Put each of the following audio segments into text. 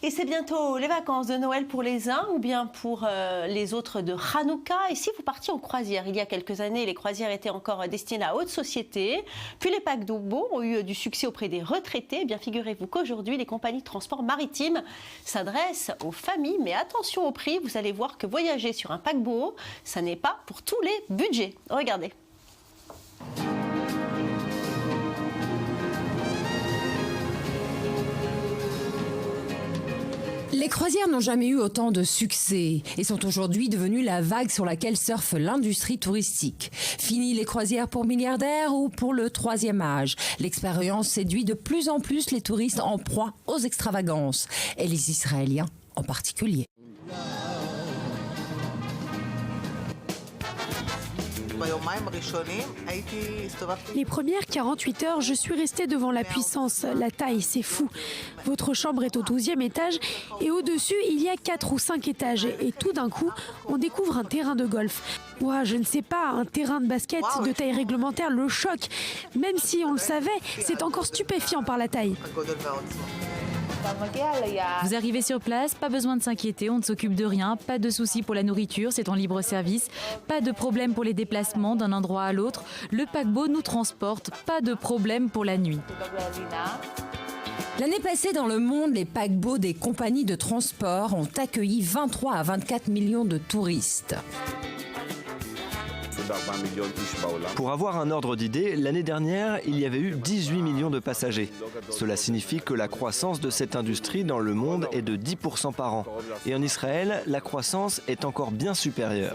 Et c'est bientôt les vacances de Noël pour les uns ou bien pour les autres de Hanouka. Et si vous partiez en croisière, il y a quelques années, les croisières étaient encore destinées à haute société. Puis les paquebots ont eu du succès auprès des retraités. Eh bien, figurez-vous qu'aujourd'hui, les compagnies de transport maritime s'adressent aux familles. Mais attention au prix, vous allez voir que voyager sur un paquebot, ça n'est pas pour tous les budgets. Regardez. Les croisières n'ont jamais eu autant de succès et sont aujourd'hui devenues la vague sur laquelle surfe l'industrie touristique. Fini les croisières pour milliardaires ou pour le troisième âge. L'expérience séduit de plus en plus les touristes en proie aux extravagances, et les Israéliens en particulier. Les premières 48 heures, je suis restée devant la puissance. La taille, c'est fou. Votre chambre est au 12e étage et au-dessus, il y a 4 ou 5 étages. Et tout d'un coup, on découvre un terrain de golf. Ouah, je ne sais pas, un terrain de basket de taille réglementaire, le choc. Même si on le savait, c'est encore stupéfiant par la taille. Vous arrivez sur place, pas besoin de s'inquiéter, on ne s'occupe de rien, pas de soucis pour la nourriture, c'est en libre service, pas de problème pour les déplacements d'un endroit à l'autre, le paquebot nous transporte, pas de problème pour la nuit. L'année passée, dans le monde, les paquebots des compagnies de transport ont accueilli 23 à 24 millions de touristes. Pour avoir un ordre d'idée, l'année dernière, il y avait eu 18 millions de passagers. Cela signifie que la croissance de cette industrie dans le monde est de 10% par an. Et en Israël, la croissance est encore bien supérieure.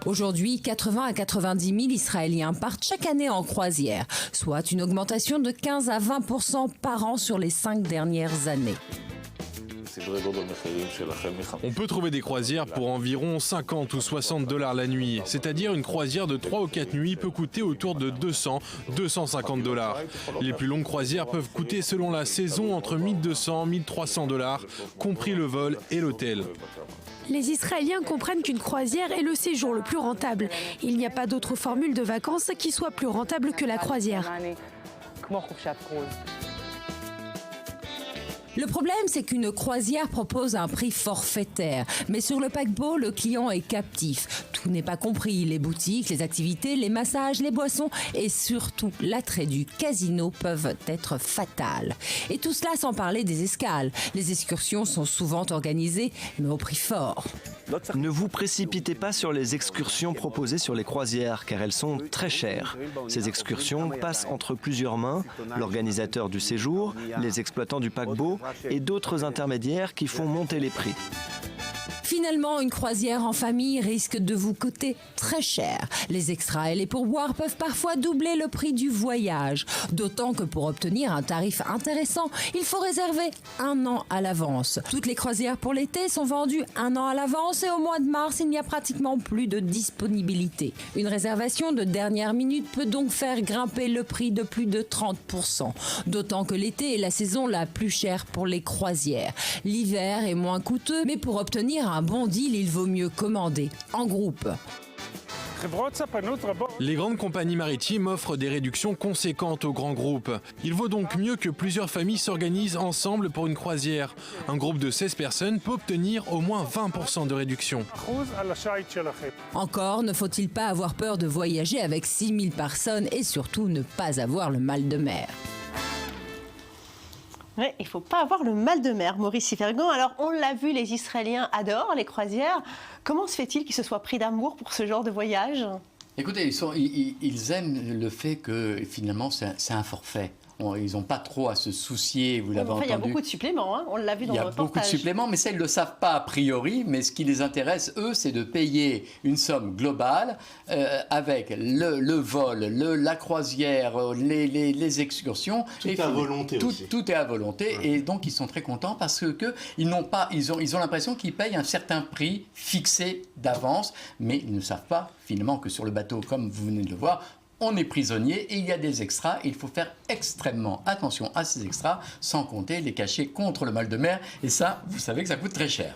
Aujourd'hui, 80 à 90 000 Israéliens partent chaque année en croisière, soit une augmentation de 15 à 20% par an sur les 5 dernières années. On peut trouver des croisières pour environ 50 ou 60 $ la nuit. C'est-à-dire une croisière de 3 ou 4 nuits peut coûter autour de 200, 250 $. Les plus longues croisières peuvent coûter selon la saison entre 1200 et 1300 $, compris le vol et l'hôtel. Les Israéliens comprennent qu'une croisière est le séjour le plus rentable. Il n'y a pas d'autre formule de vacances qui soit plus rentable que la croisière. Le problème, c'est qu'une croisière propose un prix forfaitaire. Mais sur le paquebot, le client est captif. Tout n'est pas compris. Les boutiques, les activités, les massages, les boissons et surtout l'attrait du casino peuvent être fatales. Et tout cela sans parler des escales. Les excursions sont souvent organisées, mais au prix fort. Ne vous précipitez pas sur les excursions proposées sur les croisières, car elles sont très chères. Ces excursions passent entre plusieurs mains, l'organisateur du séjour, les exploitants du paquebot et d'autres intermédiaires qui font monter les prix. Finalement, une croisière en famille risque de vous coûter très cher. Les extras et les pourboires peuvent parfois doubler le prix du voyage. D'autant que pour obtenir un tarif intéressant, il faut réserver 1 an à l'avance. Toutes les croisières pour l'été sont vendues 1 an à l'avance et au mois de mars, il n'y a pratiquement plus de disponibilité. Une réservation de dernière minute peut donc faire grimper le prix de plus de 30%. D'autant que l'été est la saison la plus chère pour les croisières. L'hiver est moins coûteux, mais pour obtenir un bon deal, il vaut mieux commander en groupe. Les grandes compagnies maritimes offrent des réductions conséquentes aux grands groupes. Il vaut donc mieux que plusieurs familles s'organisent ensemble pour une croisière. Un groupe de 16 personnes peut obtenir au moins 20% de réduction. Encore ne faut-il pas avoir peur de voyager avec 6000 personnes et surtout ne pas avoir le mal de mer. Oui, il ne faut pas avoir le mal de mer, Maurice Sifergan. Alors, on l'a vu, les Israéliens adorent les croisières. Comment se fait-il qu'ils se soient pris d'amour pour ce genre de voyage? Écoutez, ils aiment le fait que finalement c'est un forfait. Ils n'ont pas trop à se soucier, vous l'avez entendu. Il y a beaucoup de suppléments, hein, on l'a vu dans le reportage. Il y a beaucoup de suppléments, mais ça, ils ne le savent pas a priori. Mais ce qui les intéresse, eux, c'est de payer une somme globale avec le vol, la croisière, les excursions. Tout est à volonté aussi. Tout est à volonté. Ouais. Et donc, ils sont très contents parce que ils ont l'impression qu'ils payent un certain prix fixé d'avance, mais ils ne savent pas, finalement, que sur le bateau, comme vous venez de le voir, on est prisonnier et il y a des extras. Et il faut faire extrêmement attention à ces extras, sans compter les cachets contre le mal de mer. Et ça, vous savez que ça coûte très cher.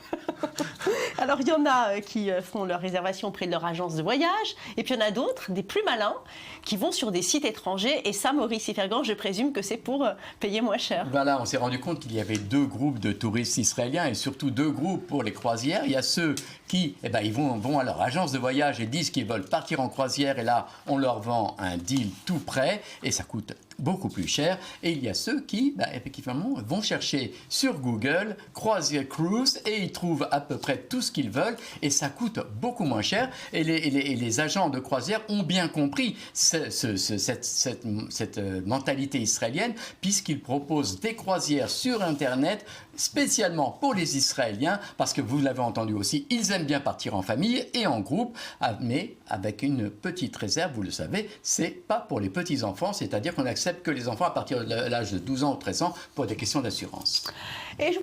Alors, il y en a qui font leur réservation auprès de leur agence de voyage, et puis il y en a d'autres, des plus malins, qui vont sur des sites étrangers. Et ça, Maurice Ifergan, je présume que c'est pour payer moins cher. Voilà, on s'est rendu compte qu'il y avait 2 groupes de touristes israéliens et surtout 2 groupes pour les croisières. Il y a ceux qui ils vont à leur agence de voyage et disent qu'ils veulent partir en croisière, et là, on leur vend un deal tout prêt et ça coûte beaucoup plus cher. Et il y a ceux qui, effectivement, vont chercher sur Google croisière cruise et ils trouvent à peu près tout ce qu'ils veulent et ça coûte beaucoup moins cher. Et les agents de croisière ont bien compris cette mentalité israélienne, puisqu'ils proposent des croisières sur Internet spécialement pour les Israéliens, parce que vous l'avez entendu aussi, ils aiment bien partir en famille et en groupe, mais avec une petite réserve, vous le savez, c'est pas pour les petits-enfants, c'est-à-dire qu'on accepte que les enfants à partir de l'âge de 12 ans ou 13 ans pour des questions d'assurance. Et je